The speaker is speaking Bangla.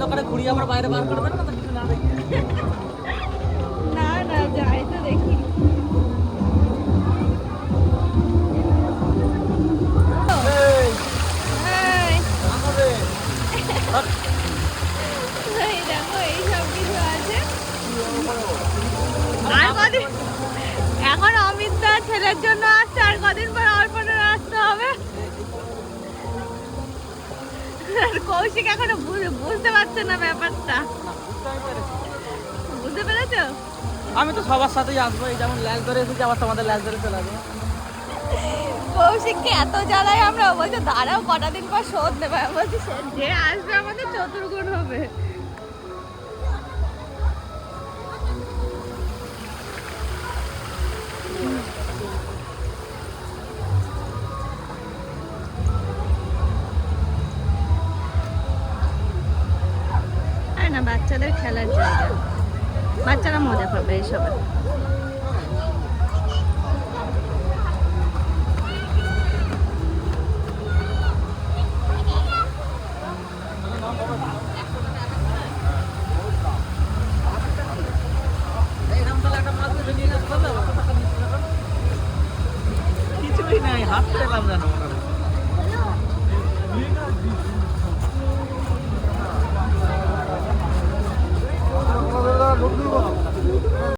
দোকানে ঘুরিয়ে আবার বাইরে বার করে দেন না, তো কিছু না দেখি। না না, যাই তো দেখি। এই, এই, আমাদের এই দেখো এইসব কিছু আছে। আর কদিন, এখন অমিত দা ছেলের জন্য আসছে, আর কদিন পর অর্পণের আসতে হবে। আর কৌশিক এখনো বুঝতে পারছে না ব্যাপারটা। বুঝতে পেরেছো? আমি তো সবার সাথেই আসবো, এই যেমন ল্যাস ধরে এসেছি আবার তোমাদের ল্যাস ধরে চলে আসবো। কৌশিককে এত জ্বালাই আমরা, ও বলছে দাঁড়াও কটা দিন পর শোধ নেবে। আমি বলছি যে আসবে আমাদের চতুর্গুণ হবে। আর না, বাচ্চাদের খেলার জায়গা, বাচ্চারা মজা পাবে এইসবে। এইরকম তাহলে একটা মাছ ধরে নিয়ে যেতে পারবে? কিছুই নাই, হাত পেলাম যেন।